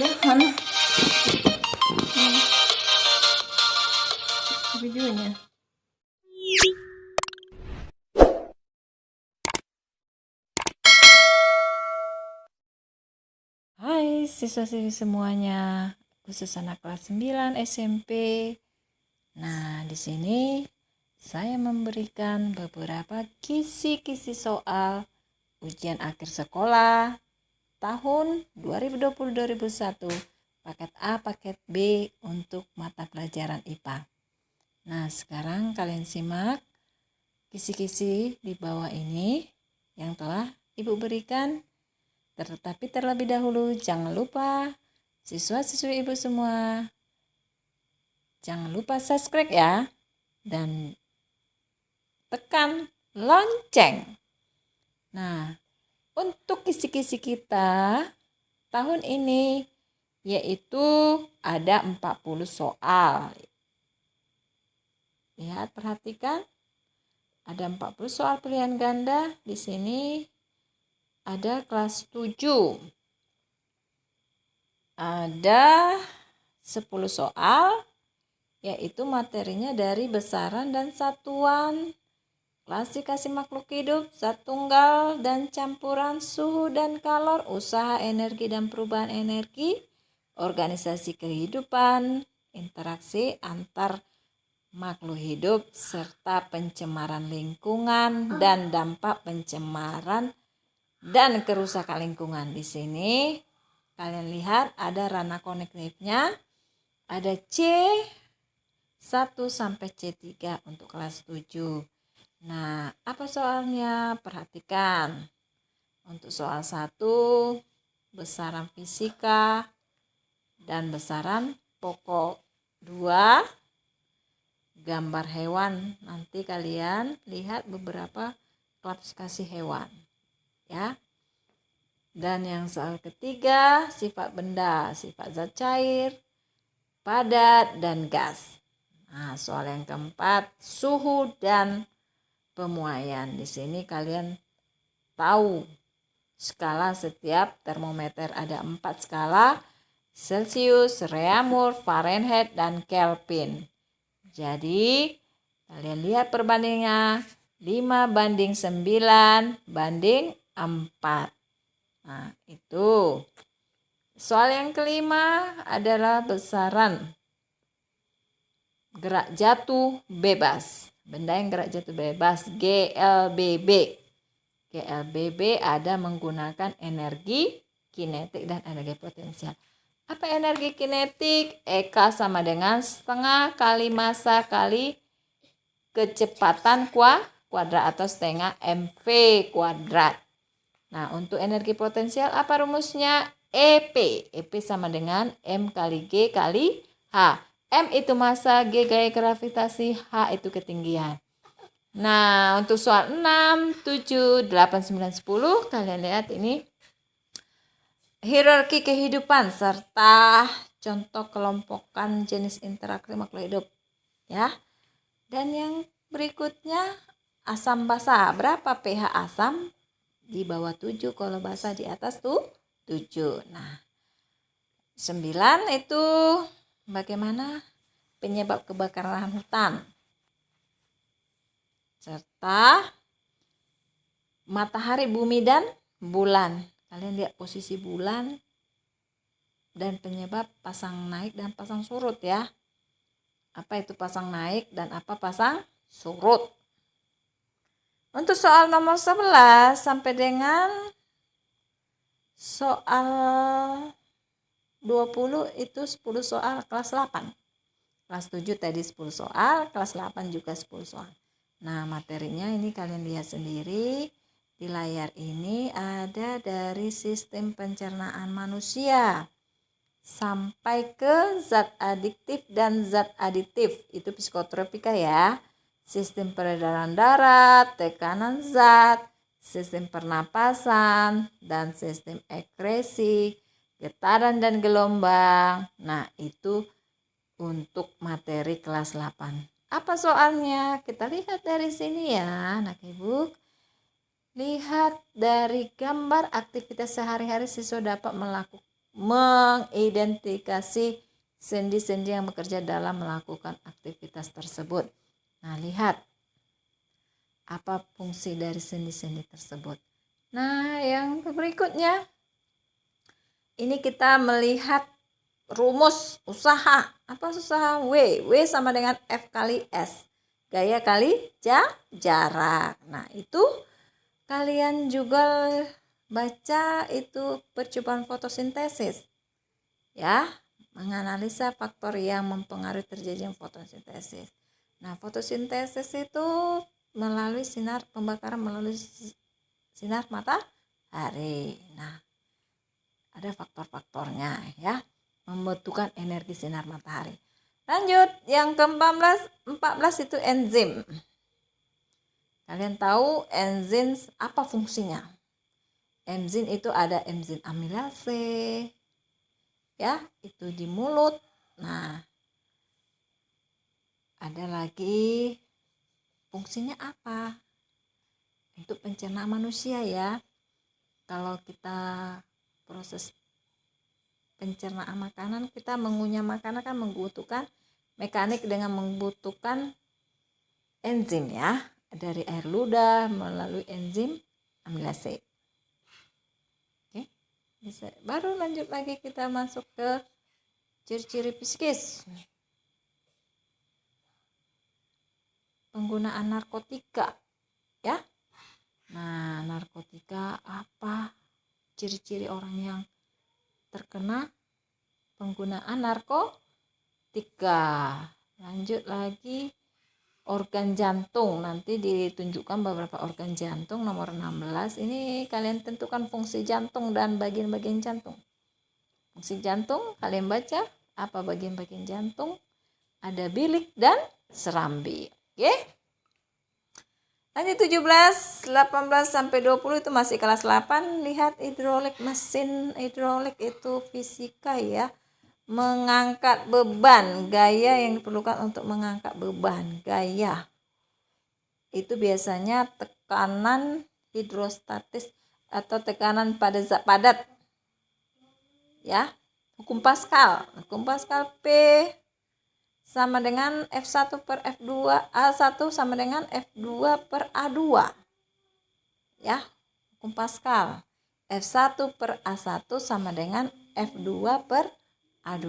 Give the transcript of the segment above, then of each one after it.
mana videonya? Hai siswa-siswi semuanya, khusus anak kelas 9 SMP. Nah, di sini saya memberikan beberapa kisi-kisi soal ujian akhir sekolah tahun 2020-2021 paket A, paket B untuk mata pelajaran IPA. Nah, sekarang kalian simak kisi-kisi di bawah ini yang telah Ibu berikan. Tetapi terlebih dahulu jangan lupa siswa-siswi Ibu semua, jangan lupa subscribe ya dan tekan lonceng. Nah, untuk kisi-kisi kita tahun ini yaitu ada 40 soal. Lihat, perhatikan. Ada 40 soal pilihan ganda. Di sini ada kelas 7. Ada 10 soal, yaitu materinya dari besaran dan satuan, klasifikasi makhluk hidup, zat tunggal dan campuran, suhu dan kalor, usaha energi dan perubahan energi, organisasi kehidupan, interaksi antar makhluk hidup, serta pencemaran lingkungan dan dampak pencemaran dan kerusakan lingkungan. Di sini kalian lihat ada ranah kognitifnya, ada C1 sampai C3 untuk kelas 7. Nah, apa soalnya? Perhatikan. Untuk soal 1, besaran fisika dan besaran pokok. 2, gambar hewan. Nanti kalian lihat beberapa klasifikasi hewan. Ya. Dan yang soal ketiga, sifat benda, sifat zat cair, padat, dan gas. Nah, soal yang keempat, suhu dan pemuaian. Di sini kalian tahu skala setiap termometer, ada 4 skala, Celsius, Reaumur, Fahrenheit, dan Kelvin. Jadi kalian lihat perbandingannya 5:9:4. Nah, itu. Soal yang kelima adalah besaran gerak jatuh bebas. Benda yang gerak jatuh bebas, GLBB. GLBB ada menggunakan energi kinetik dan energi potensial. Apa energi kinetik? EK sama dengan setengah kali massa kali kecepatan kuadrat atau setengah mv kuadrat. Nah, untuk energi potensial apa rumusnya? EP. EP sama dengan M kali G kali H. M itu massa, G gaya gravitasi, H itu ketinggian. Nah, untuk soal 6, 7, 8, 9, 10, kalian lihat ini hierarki kehidupan serta contoh kelompokan jenis interaksi makhluk hidup. Ya. Dan yang berikutnya asam basa. Berapa pH asam? Di bawah 7, kalau basa di atas tuh 7. Nah, 9 itu bagaimana penyebab kebakaran hutan. Serta matahari, bumi, dan bulan. Kalian lihat posisi bulan dan penyebab pasang naik dan pasang surut ya. Apa itu pasang naik dan apa pasang surut. Untuk soal nomor 11 sampai dengan soal 20 itu 10 soal kelas 8. Kelas 7 tadi 10 soal, kelas 8 juga 10 soal. Nah, materinya ini kalian lihat sendiri. Di layar ini ada dari sistem pencernaan manusia sampai ke zat adiktif dan zat aditif. Itu psikotropika ya. Sistem peredaran darat, tekanan zat, sistem pernapasan, dan sistem ekskresi, getaran dan gelombang. Nah, itu untuk materi kelas 8. Apa soalnya? Kita lihat dari sini ya, anak ibu. Lihat dari gambar aktivitas sehari-hari siswa dapat melakukan mengidentifikasi sendi-sendi yang bekerja dalam melakukan aktivitas tersebut. Nah, lihat apa fungsi dari sendi-sendi tersebut. Nah, yang berikutnya ini kita melihat rumus usaha. Apa usaha? W sama dengan F kali S. Gaya kali jarak. Nah, itu kalian juga baca itu percobaan fotosintesis. Ya, menganalisa faktor yang mempengaruhi terjadinya fotosintesis. Nah, fotosintesis itu melalui pembakaran melalui sinar matahari. Nah, ada faktor-faktornya ya, membutuhkan energi sinar matahari. Lanjut, yang ke-14 itu enzim. Kalian tahu enzim apa fungsinya? Enzim itu ada enzim amilase, ya, itu di mulut. Nah, ada lagi fungsinya apa? Untuk pencernaan manusia ya. Kalau kita proses pencernaan makanan, kita mengunyah makanan kan membutuhkan mekanik dengan membutuhkan enzim ya, dari air ludah melalui enzim amilase. Oke, bisa. Baru lanjut lagi kita masuk ke ciri-ciri psikis. Penggunaan narkotika ya. Nah, narkotika apa? Ciri-ciri orang yang terkena penggunaan narkotika. Lanjut lagi organ jantung. Nanti ditunjukkan beberapa organ jantung. Nomor 16 ini kalian tentukan fungsi jantung dan bagian-bagian jantung. Fungsi jantung kalian baca apa bagian-bagian jantung? Ada bilik dan serambi. Oke? Lanjut 17, 18 sampai 20 itu masih kelas 8. Lihat hidrolik, mesin hidrolik itu fisika ya. Mengangkat beban, gaya yang diperlukan untuk mengangkat beban, gaya. Itu biasanya tekanan hidrostatis atau tekanan pada zat padat. Ya. Hukum Pascal P sama dengan F1 per F2, A1 sama dengan F2 per A2. Ya, hukum Pascal. F1 per A1 sama dengan F2 per A2.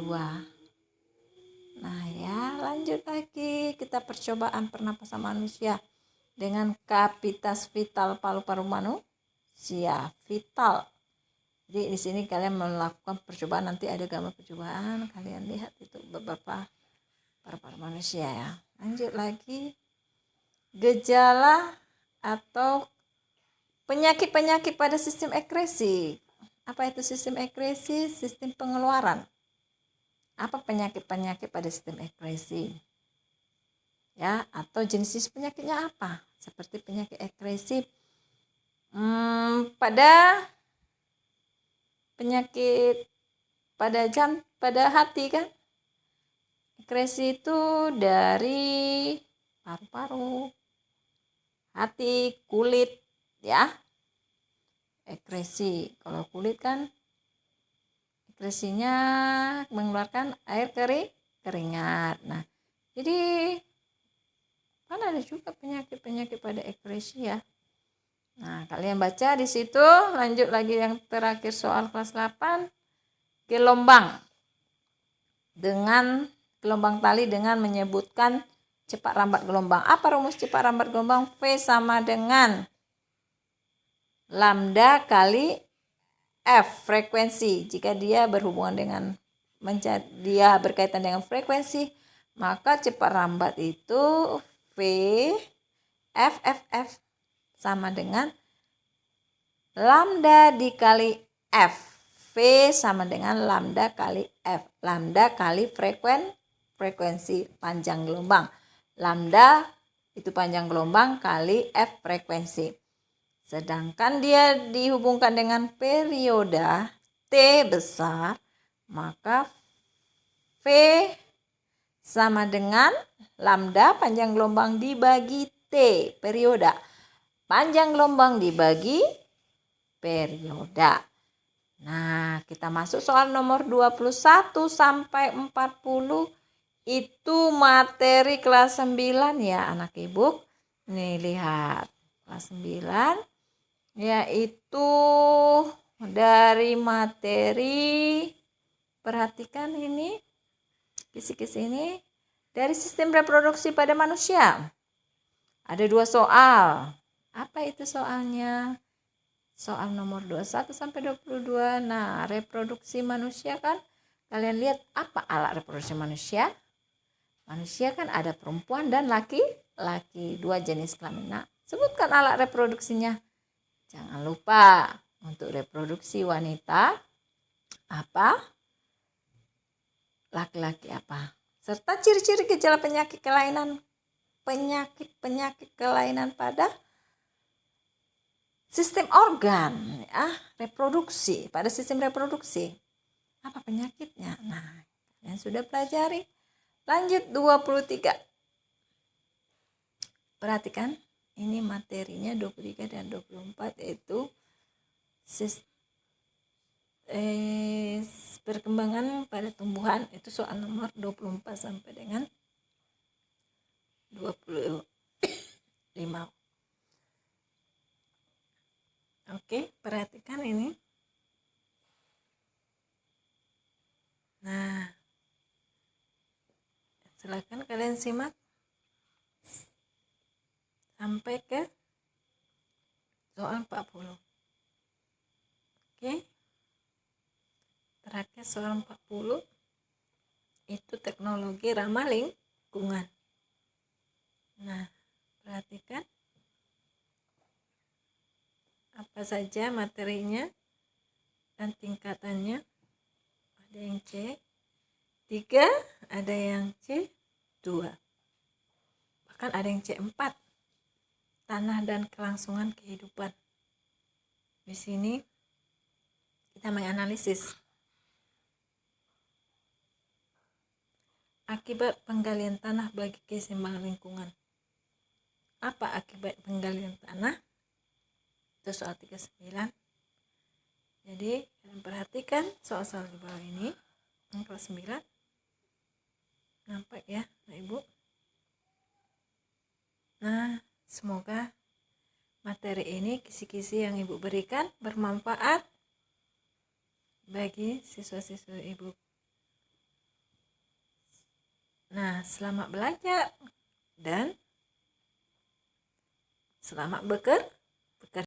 Nah ya, lanjut lagi kita percobaan pernapasan manusia dengan kavitas vital paru-paru manusia vital. Jadi di sini kalian melakukan percobaan, nanti ada gambar percobaan, kalian lihat itu beberapa paru-paru manusia ya. Lanjut lagi, gejala atau penyakit-penyakit pada sistem ekskresi. Apa itu sistem ekskresi? Sistem pengeluaran. Apa penyakit-penyakit pada sistem ekskresi? Ya, atau jenis penyakitnya apa? Seperti penyakit ekskresi pada penyakit pada hati kan? Ekskresi itu dari paru-paru, hati, kulit ya. Ekskresi. Kalau kulit kan ekskresinya mengeluarkan air keringat. Nah, jadi kan ada juga penyakit-penyakit pada ekskresi ya. Nah, kalian baca di situ. Lanjut lagi yang terakhir soal kelas 8. Gelombang tali dengan menyebutkan cepat rambat gelombang. Apa rumus cepat rambat gelombang? V sama dengan lambda kali F, frekuensi. Jika dia berhubungan dengan dia berkaitan dengan frekuensi, maka cepat rambat itu V F sama dengan lambda dikali F. V sama dengan lambda kali F. Lambda kali frekuensi panjang gelombang. Lambda itu panjang gelombang kali F frekuensi. Sedangkan dia dihubungkan dengan perioda T besar, maka V sama dengan lambda panjang gelombang dibagi T perioda. Panjang gelombang dibagi perioda. Nah, kita masuk soal nomor 21 sampai 40. Itu materi kelas 9 ya anak ibu. Nih lihat, kelas 9 yaitu dari materi, perhatikan ini, kisi-kisi ini, dari sistem reproduksi pada manusia. Ada 2 soal. Apa itu soalnya? Soal nomor 21 sampai 22. Nah, reproduksi manusia kan, kalian lihat apa alat reproduksi manusia? Manusia kan ada perempuan dan laki-laki, 2 jenis kelamin. Nah, sebutkan alat reproduksinya. Jangan lupa untuk reproduksi wanita apa? Laki-laki apa? Serta ciri-ciri gejala penyakit kelainan pada sistem organ reproduksi, pada sistem reproduksi. Apa penyakitnya? Nah, kalian sudah pelajari. Lanjut 23. Perhatikan, ini materinya 23 dan 24 yaitu perkembangan pada tumbuhan, itu soal nomor 24 sampai dengan 25. Oke, perhatikan ini. Nah, silakan kalian simak sampai ke soal 40. Oke. Terakhir soal 40 itu teknologi ramah lingkungan. Nah, perhatikan apa saja materinya dan tingkatannya. Ada yang C3, ada yang C2, bahkan ada yang C4, tanah dan kelangsungan kehidupan. Di sini kita menganalisis akibat penggalian tanah bagi keseimbangan lingkungan. Apa akibat penggalian tanah? Itu soal 39. Jadi kalian perhatikan soal-soal di bawah ini, kelas 9. Nampak ya, Nah Ibu? Nah, semoga materi ini, kisi-kisi yang Ibu berikan bermanfaat bagi siswa-siswa Ibu. Nah, selamat belajar dan selamat bekerja.